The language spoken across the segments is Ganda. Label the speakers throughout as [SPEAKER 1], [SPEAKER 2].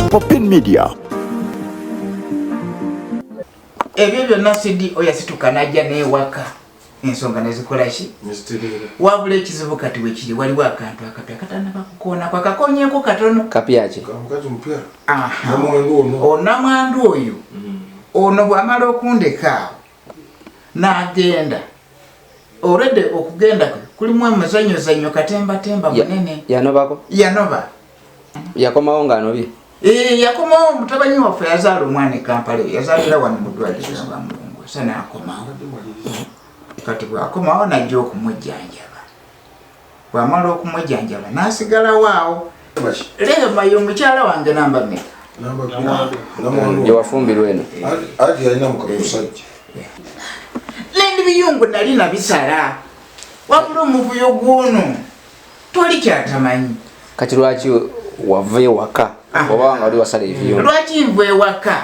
[SPEAKER 1] Popin Media.
[SPEAKER 2] Ebyo byonna Sidi oyasituka najja n'ewaka ensonga nezikola ki wabula ekizibu kati wekiri waliwo akantu akapya katannaba kukoona kwakakonyeeko katono
[SPEAKER 3] kapyaki
[SPEAKER 2] onamwandu oyo ono bw'amala okundeka awo n'agenda olwedde okugenda kwe kulimu emuzanyozanyo katembatemba munene yanoba
[SPEAKER 3] yakomawo ng'anobye
[SPEAKER 2] yakomawo mutabanyi waffe yazaala omwana ekampala yazaalira wano mu ddwaliro nga mulungu sa n'akomawo kati bw'akomawo najja okumujjanjaba bw'amala okumujjanjaba n'asigalawo awo Rehema yo mukyala wange namba mmeka
[SPEAKER 3] gyewafumbirwa eno
[SPEAKER 2] lendi biyungu nali nabisala wabula omuvuyo gw'ono toli kyatamanyi
[SPEAKER 3] kati lwaki wava ewaka oba nga wali wasala ebiyungu
[SPEAKER 2] lwaki nva ewaka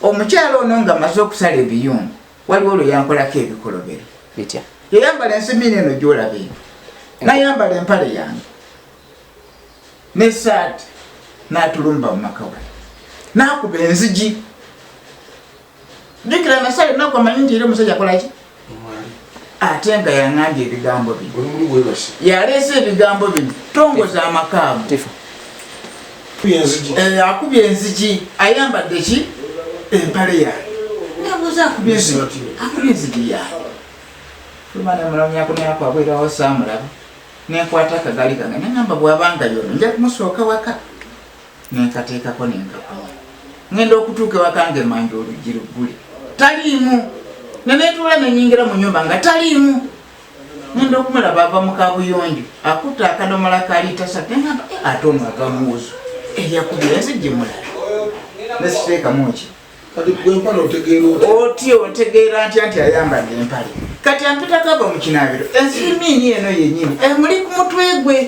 [SPEAKER 2] omukyala ono nga amaze okusala ebiyungu waliwo lwe yankolako ebikolobero
[SPEAKER 3] bitya
[SPEAKER 2] yayambala ensimini eno gyolaba eno nayambala empale yange nesaati n'atulumba mu maka we n'akuba enzigi jjukira nasale naku amanyi nti era omusajja akolaki ate nga yaŋŋambye ebigambo bino yaleese ebigambo bino tongoza amakaamu akubye enzigi ayambadde ki empale yange nabuuza akubye enzigi yange fulumana mulamyako nayakwabwerawo saamulaba nenkwata akagali kange neŋŋamba bw'abanga yono nja kumusooka waka nenkateekako nenkakola ŋŋenda okutuuka ewakange manja oluggi luggule taliimu neneetuula nenyingira mu nyumba nga taliimu ŋŋenda okumulaba ava mu kabuyonjo akutta akadomola ka liita 3 neŋŋamba ate ono ava muwuzu yakubira enzigi mulala nesiteekamu ki otyo otegeera ntya nti ayambadde empale kati ampitako ava mu kinaabiro ensimiini eno yennyini emuli ku mutwe gwe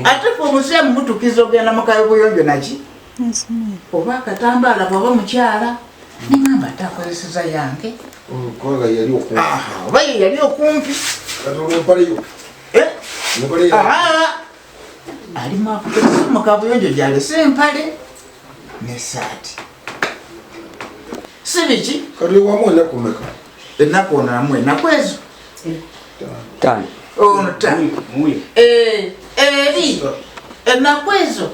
[SPEAKER 2] ate fe obuseemu butukiza ogenda mu kabuyonjo naki oba akatambaala bw'oba mukyala neŋŋamba ate akozeseza yange oba ye yali okumpi alimu akukozesa mu kabuyonjo gyalese empale nesaati si biki ennaku ono namu ennaku ezo ono eri ennaku ezo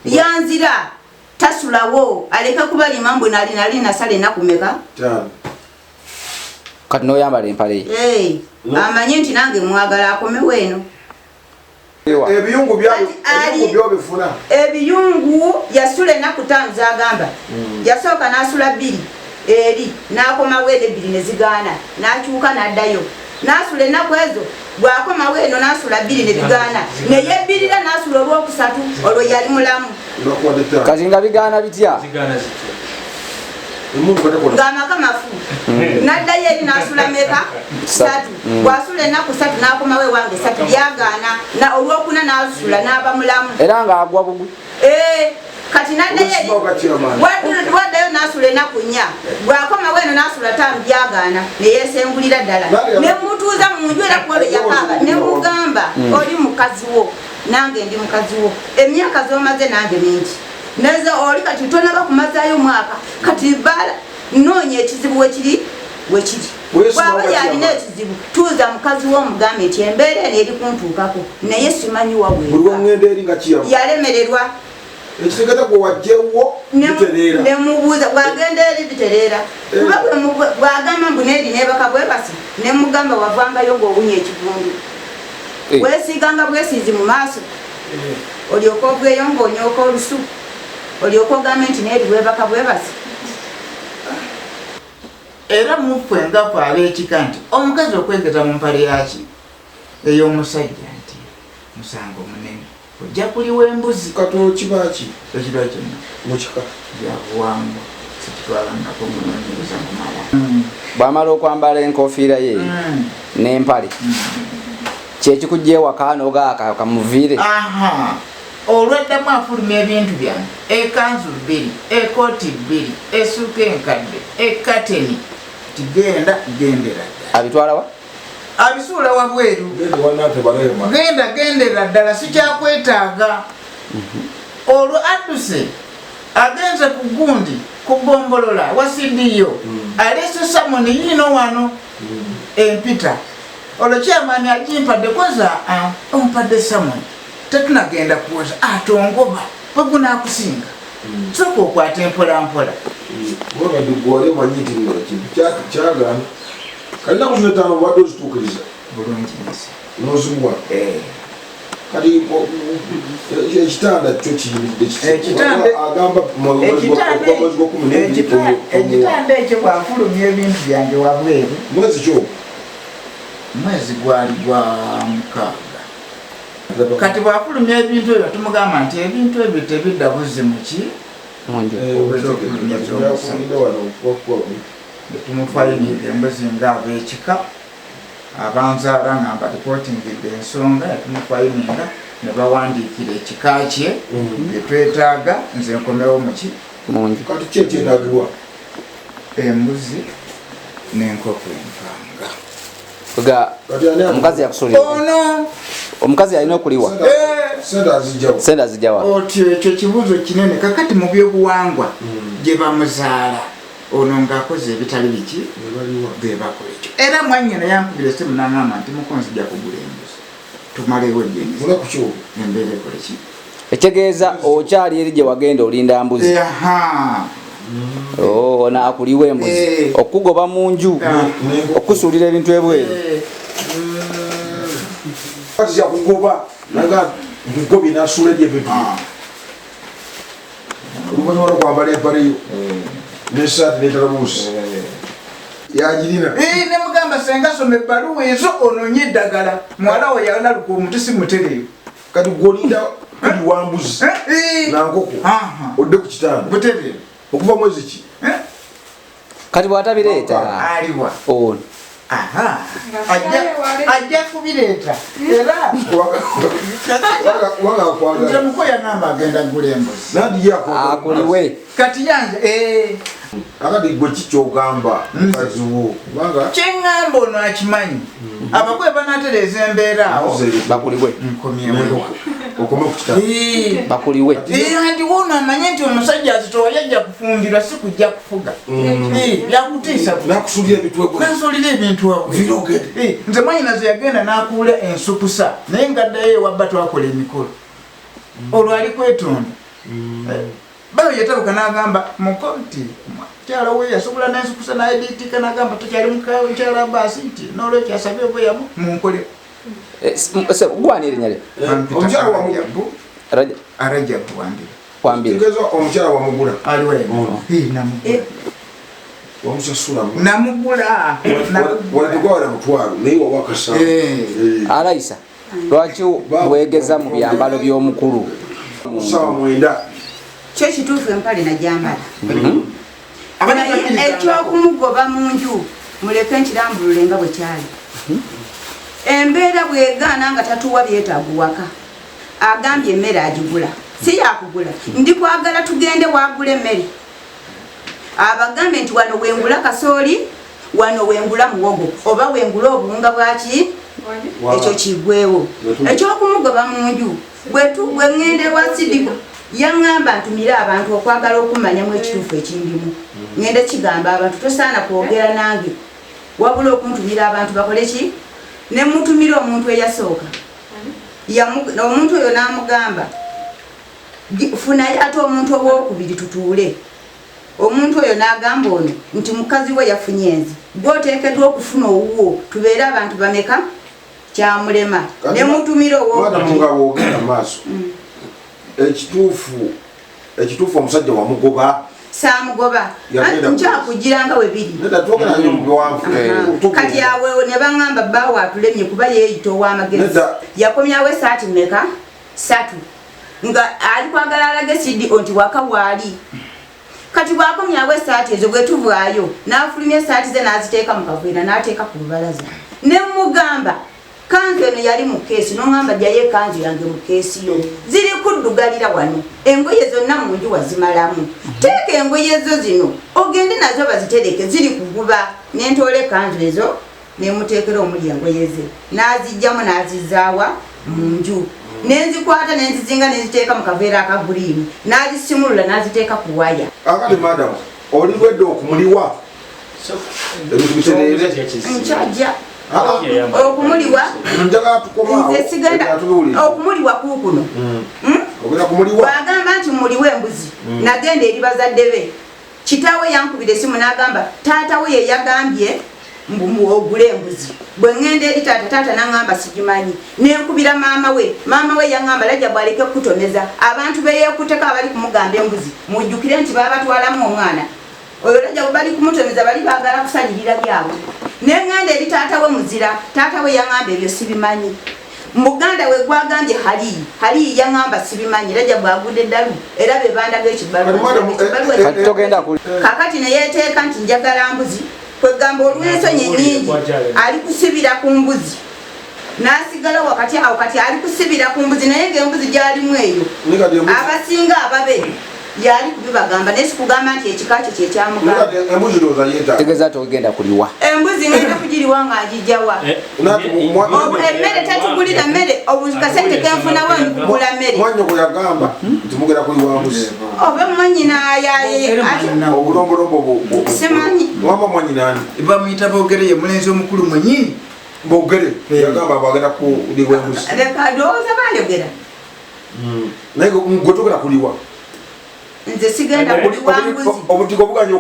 [SPEAKER 4] yanzira tasulawo aleka kubalima mbwe nali nasala ennaku meka
[SPEAKER 3] kati n'oyambala empale
[SPEAKER 4] amanye nti nange mwagala akomewo eno ebiyungu yasula ennaku 5 zagamba yasooka n'asula 2 eri n'akomawo eno 2 nezigaana n'akyuka n'addayo n'asula ennaku ezo bw'akomawo eno n'asula 2 nebigaana neyebbirira n'asula olwokusatu olwo yali mulamu
[SPEAKER 3] kati nga bigaana bitya
[SPEAKER 4] ng'amaka mafu n'addayo eri n'asula meka 3 bw'asula ennaku 3 n'akomawo ewange 3 byagaana olwokuna n'asula n'aba mulamu
[SPEAKER 3] era ng'agwa bugwi
[SPEAKER 4] kati n'addayo waddayo n'asula ennaku 4 bw'akomawo eno n'asula 5 byagaana neyeesengulira ddala nemutuuza mu nju era kuolwe yakaaba nemugamba oli mukazi wo nange ndi mukazi wo emyaka z'omaze nange mingi neza oli kati tonaba kumazaayo mwaka kati bala noonya ekizibu wekiri bw'aba yalina ekizibu tuuza mukazi wo omugambe nti embeera eno eri kuntuukako naye simanyi wabweka yalemererwa
[SPEAKER 5] ekitegeta gwe wajjewo bitereera
[SPEAKER 4] nemubuuza bwagenda eri bitereera kuba bwagamba mbu neeri nebaka bwebasi nemugamba wavangayo ng'owunya ekivundu wesiiganga bwesiizi mu maaso olyoka oveeyo ng'onyooka olusu olyoka ogambe nti neeri bwebaka bwebasi
[SPEAKER 2] era muffe nga fe ab'ekika nti omukazi okwegeza mu mpale yaki ey'omusajja nti musango munene ojja kuliwa embuzi
[SPEAKER 5] katono kibaki
[SPEAKER 2] ekirwa kyonna
[SPEAKER 5] mukika
[SPEAKER 2] byabuwangwa sikitwalangako munoonyereza kumala
[SPEAKER 3] bw'amala okwambala enkofiira ye n'empale kyekikujja ewaka n'ogaaka kamuviire
[SPEAKER 2] olweddamu afuluma ebintu byange ekanzu 2 ekooti 2 essuuka enkadde ekateni tigenda gendera
[SPEAKER 3] abitwala wa
[SPEAKER 2] abisuula wabweru gendera ddala sikyakwetaaga olwo adduse agenze ku gundi kugombolola wasidiyo aleese samoni yiino wano empita olwo kyamaani agimpadde kwanza ompadde samoni tetunagenda kuwoza atongoba bwegunaakusinga soka okwata empolampola
[SPEAKER 5] kyagana kalina kuzinetano obadde ozituukiriza
[SPEAKER 2] bulungi
[SPEAKER 5] nozimuwa kati ekitanda kyo kiyimiddegamba
[SPEAKER 2] ekitanda ekyo bwafulumya ebintu byange wabweru
[SPEAKER 5] mwezi kyo
[SPEAKER 2] mwezi gwali gwa mukaaga kati bwafulumya ebintu ebyo tumugamba nti ebintu ebyo tebidda buzimuki tumufayinidde embuzi ngaab'ekika abanzaala ngamba ripootingidde ensonga yatumufayininga ne bawandiikira ekika kye byetwetaaga nze nkomewo muki
[SPEAKER 5] kati kyekyendagirwa
[SPEAKER 2] embuzi n'enkoko empanga
[SPEAKER 3] omukazi yakusulira
[SPEAKER 2] ono
[SPEAKER 3] omukazi alina okuliwa sente azijjawa
[SPEAKER 2] otyo ekyo kibuuzo kinene kakati mu byobuwangwa gye bamuzaala ono ng'akoze ebitali biki bebakola ekyo era mwanyina yankubira esimu n'angamba nti mukonzija kugula embuzi tumalewo ejenzi embeera ekole ki
[SPEAKER 3] ekitegeeza okyali eri gye wagenda olinda mbuzi ono akuliwa embuzi okugoba mu nju okusuulira ebintu ebweru
[SPEAKER 5] kati yakugoba naga nkugobye nasuula ebyebintu oluvannyuma lwokwambala empaleyo nesaati netalabuusi yagirina
[SPEAKER 2] nemugamba senga soma ebbaluwa ezo ononye eddagala muwala we yanaluka omuti si mutereevu
[SPEAKER 5] kati gwolinda kuli wambuzi nankoko odde ku kitanda
[SPEAKER 2] butereevu
[SPEAKER 5] okuva mwezi ki
[SPEAKER 3] kati bwatabireeta
[SPEAKER 2] aliwa
[SPEAKER 3] ono
[SPEAKER 2] ajja kubireeta era nze muko yagamba agenda gula embuzi
[SPEAKER 3] akuliwe
[SPEAKER 2] kati yange
[SPEAKER 5] akati gwe kikyogamba mukazi wo kubanga
[SPEAKER 2] kyeŋŋamba ono akimanyi abakwe banatereeza embeera awo
[SPEAKER 3] bakuliwe
[SPEAKER 2] nkomyewo
[SPEAKER 5] okome ku kitanda
[SPEAKER 3] bakuliwe
[SPEAKER 2] andi wono amanye nti omusajja azitowa yajja kufumbirwa si kujja kufuga yakutiisa
[SPEAKER 5] nakusulira ebintu
[SPEAKER 2] nansolira ebintu
[SPEAKER 5] virogede
[SPEAKER 2] nze mwanyina ze yagenda n'akuula ensukusa naye ngaddayo ewabba twakola emikolo olwo ali kwetonda bayo yetabuka n'agamba mukonti mukyala we yasobola n'ensukusa n'ayediitika n'agamba tokyali mukawe mukyala baasi nti n'olwekyo asabye obweyamu munkole
[SPEAKER 3] gwani erinnya lye
[SPEAKER 5] omukyala wamujabu
[SPEAKER 2] arajabu wambira
[SPEAKER 3] wambira
[SPEAKER 5] tegeeza omukyala wamugula
[SPEAKER 2] aliwe namugula
[SPEAKER 5] wamusasula
[SPEAKER 2] namugula
[SPEAKER 5] wategwawala mutwalo naye wawakasa
[SPEAKER 3] alayisa lwaki wegeza mu byambalo by'omukulu
[SPEAKER 5] sawa mwenda
[SPEAKER 4] kyo kituufu empale najambala ekyokumugoba mu nju muleke nkirambulule nga bwe kyali embeera bwegaana nga tatuwa byetaago waka agambye emmere agigula si yakugula ndi kwagala tugende wagula emmere abagambe nti wano wengula kasooli wano wengula muwogo oba wengula obuwunga bwaki ekyo kigwewo ekyokumugoba mu nju bwengende wa sidiku yaŋŋamba ntumire abantu okwagala okumanyamu ekituufu ekindimu ŋŋende kigamba abantu tosaana kwogera nange wabula okuntumira abantu bakole ki ne mutumira omuntu eyasooka omuntu oyo n'amugamba funayo ate omuntu owokubiri tutuule omuntu oyo n'agamba ono nti mukazi we yafunye enzi gwoteekeddwa okufuna owuwo tubeere abantu bameka kyamulema ne mutumira
[SPEAKER 5] owokubiri maaso ekituufu omusajja wamugoba
[SPEAKER 4] saamugoba nkyakugiranga we biri kati aweewo ne baŋŋamba bbaawo atulemye kuba yeeyita ow'amagezi yakomyawo esaati meka 3 nga ali kwagala alage sidi nti waka waali kati bwakomyawo esaati ezo bwe tuvaayo n'afulumya esaati ze n'aziteeka mu kaveera n'ateeka ku lubalaza ne mugamba kanzu eno yali mu keesi n'oŋŋamba jjayo ekanzu yange mu keesi yo ziri kuddugalira wano engoye zonna mu nju wazimalamu teeka engoye ezo zino ogende nazo bazitereke ziri kuguba n'entoola ekanzu ezo nemuteekera omuli engoye ze n'azijjamu n'azizaawa mu nju nenzikwata nenzizinga nenziteeka mu kaveera akaguliini n'azisimulula n'aziteeka ku waya.
[SPEAKER 5] Akati madam oli wedde okumuliwa ebintu bitereere
[SPEAKER 4] nkyajja okumuliwa nze sigenda okumuliwa kuukuno bw'agamba nti muliwe embuzi nagenda eri bazadde be kitaawe yankubira essimu n'agamba taata we ye yagambye ogule embuzi bwe ŋŋenda eri taata n'aŋŋamba sigimanyi nenkubira maama we yaŋŋamba lajja bw'aleke kukutomeza abantu beyeekuteko abali kumugamba embuzi mujjukire nti baabatwalamu omwana oyo lajja bwe bali kumutomeza bali baagala kusalirira byabwe neŋŋenda eri taata we muzira taata we yaŋŋamba ebyo sibimanyi muganda we gwagambye haliyi yaŋŋamba sibimanyi lajja bwagudde eddalu era be bandaga ekibaluwa kakati neyeeteeka nti njagala mbuzi kwegamba olw'ensonyi ennyingi ali kusibira ku mbuzi n'asigala wakati awo kati ali kusibira ku mbuzi naye ng'embuzi gy'alimu eyo abasinga ababe yali kubibagamba naye sikugamba nti ekika kye kyekyamugamba
[SPEAKER 3] togenda kuliwa
[SPEAKER 4] embuzi ngenda kugiriwa nga agijjawa emmere tatugulira mmere obukasente kenfunawo nkugula mmere oba mwanyina simanyi
[SPEAKER 2] bamuyita boogere ye mulenzi omukulu mwenyini
[SPEAKER 5] boogere yagamba bagenda kuliwa embuzi
[SPEAKER 4] leka ndowooza bayogera
[SPEAKER 5] naye gwetogera kuliwa
[SPEAKER 4] nze sigenda kuliwa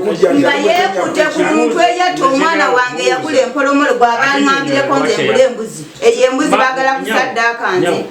[SPEAKER 4] mbuzi nga yeekutte ku muntu eyatta omwana wange yagula empolomolo gw'abaŋŋambireko nze ngula embuzi eyo embuzi baagala kusaddaaka nze